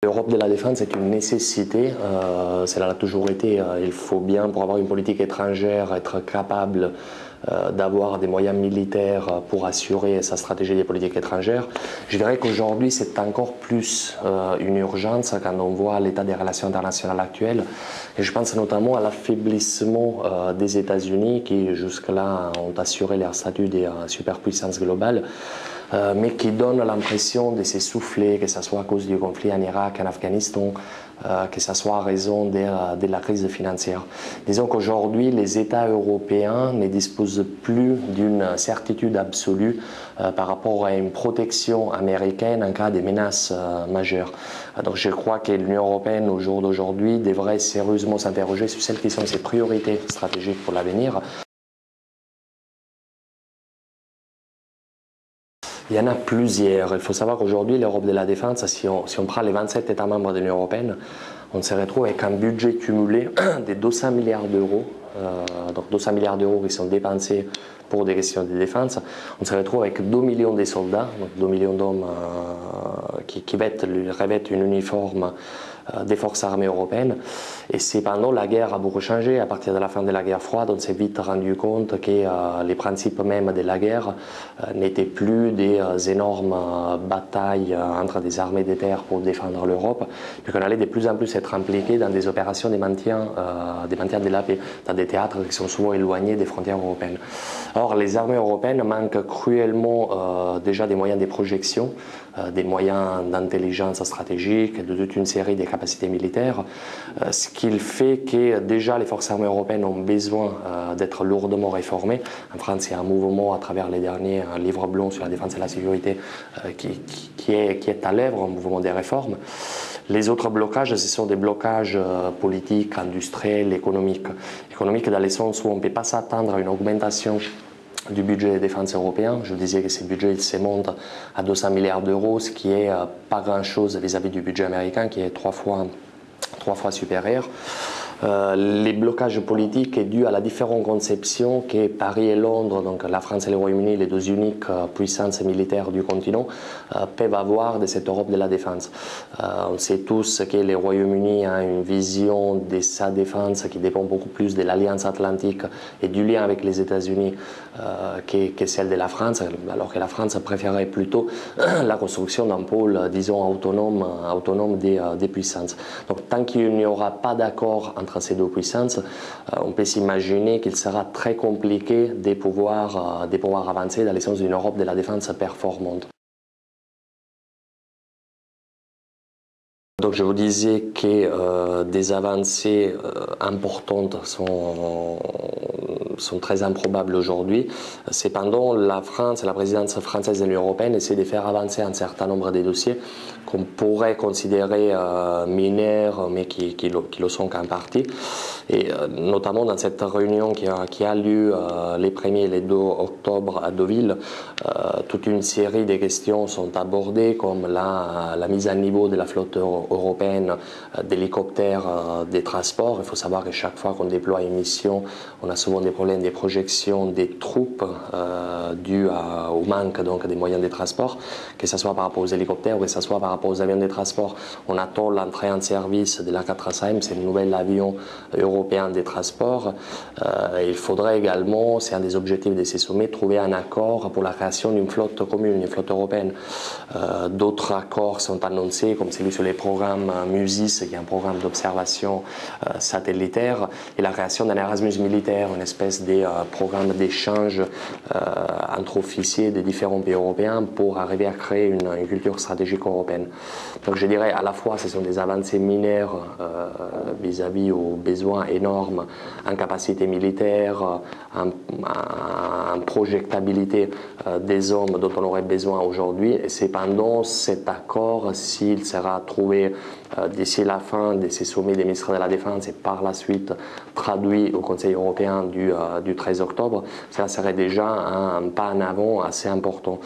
L'Europe de la défense est une nécessité, cela l'a toujours été. Il faut bien, pour avoir une politique étrangère, être capable d'avoir des moyens militaires pour assurer sa stratégie des politiques étrangères. Je dirais qu'aujourd'hui, c'est encore plus une urgence quand on voit l'état des relations internationales actuelles. Et je pense notamment à l'affaiblissement des États-Unis qui, jusque-là, ont assuré leur statut des superpuissances globales. Mais qui donne l'impression de s'essouffler, que ce soit à cause du conflit en Irak, en Afghanistan, que ce soit à raison de la crise financière. Disons qu'aujourd'hui, les États européens ne disposent plus d'une certitude absolue par rapport à une protection américaine en cas de menaces majeures. Donc je crois que l'Union européenne, au jour d'aujourd'hui, devrait sérieusement s'interroger sur celles qui sont ses priorités stratégiques pour l'avenir. Il y en a plusieurs. Il faut savoir qu'aujourd'hui, l'Europe de la défense, si on prend les 27 États membres de l'Union européenne, on se retrouve avec un budget cumulé de 200 milliards d'euros. Donc 200 milliards d'euros qui sont dépensés pour des questions de défense. On se retrouve avec 2 millions de soldats, donc 2 millions d'hommes qui revêtent une uniforme des forces armées européennes. Et cependant, la guerre a beaucoup changé. À partir de la fin de la guerre froide, on s'est vite rendu compte que les principes mêmes de la guerre n'étaient plus des énormes batailles entre des armées de terre pour défendre l'Europe, puis qu'on allait de plus en plus être impliqué dans des opérations de maintien de la paix, dans des théâtres qui sont souvent éloignés des frontières européennes. Or, les armées européennes manquent cruellement déjà des moyens de projection, des moyens d'intelligence stratégique, de toute une série de capacités militaires, ce qui fait que déjà les forces armées européennes ont besoin d'être lourdement réformées. En France, il y a un mouvement à travers les derniers livres blancs sur la défense et la sécurité qui est à l'œuvre, un mouvement des réformes. Les autres blocages, ce sont des blocages politiques, industriels, économiques. Économiques dans le sens où on ne peut pas s'attendre à une augmentation du budget de défense européen. Je vous disais que ce budget il se monte à 200 milliards d'euros, ce qui est pas grand-chose vis-à-vis du budget américain, qui est trois fois supérieur. Les blocages politiques sont dus à la différente conception que Paris et Londres, donc la France et le Royaume-Uni, les deux uniques puissances militaires du continent, peuvent avoir de cette Europe de la défense. On sait tous que le Royaume-Uni a une vision de sa défense qui dépend beaucoup plus de l'Alliance Atlantique et du lien avec les États-Unis que celle de la France, alors que la France préférait plutôt la construction d'un pôle, disons, autonome des puissances. Donc tant qu'il n'y aura pas d'accord entre ces deux puissances, on peut s'imaginer qu'il sera très compliqué de pouvoir avancer dans le sens d'une Europe de la défense performante. Donc je vous disais que des avancées importantes sont très improbables aujourd'hui. Cependant, la France et la présidence française de l'Union européenne essaient de faire avancer un certain nombre de dossiers qu'on pourrait considérer mineurs, mais qui le sont qu'en partie. Et notamment dans cette réunion qui a lieu les 1er et les 2 octobre à Deauville, toute une série de questions sont abordées, comme la mise à niveau de la flotte européenne d'hélicoptères des transports. Il faut savoir que chaque fois qu'on déploie une mission, on a souvent des problèmes de projection des troupes dus au manque donc, des moyens de transport, que ce soit par rapport aux hélicoptères ou que ce soit par rapport aux avions de transport. On attend l'entrée en service de l'A4ASM, c'est le nouvel avion européen des transports. Il faudrait également, c'est un des objectifs de ces sommets, trouver un accord pour la création d'une flotte commune, une flotte européenne. D'autres accords sont annoncés, comme celui sur les programmes MUSIS, qui est un programme d'observation satellitaire, et la création d'un Erasmus militaire, une espèce de programme d'échange entre officiers des différents pays européens pour arriver à créer une culture stratégique européenne. Donc je dirais à la fois ce sont des avancées mineures vis-à-vis aux besoins énormes en capacité militaire, en projectabilité des hommes dont on aurait besoin aujourd'hui. Et cependant, cet accord, s'il sera trouvé d'ici la fin de ces sommets des ministres de la Défense et par la suite traduit au Conseil européen du 13 octobre, ça serait déjà un pas en avant assez important.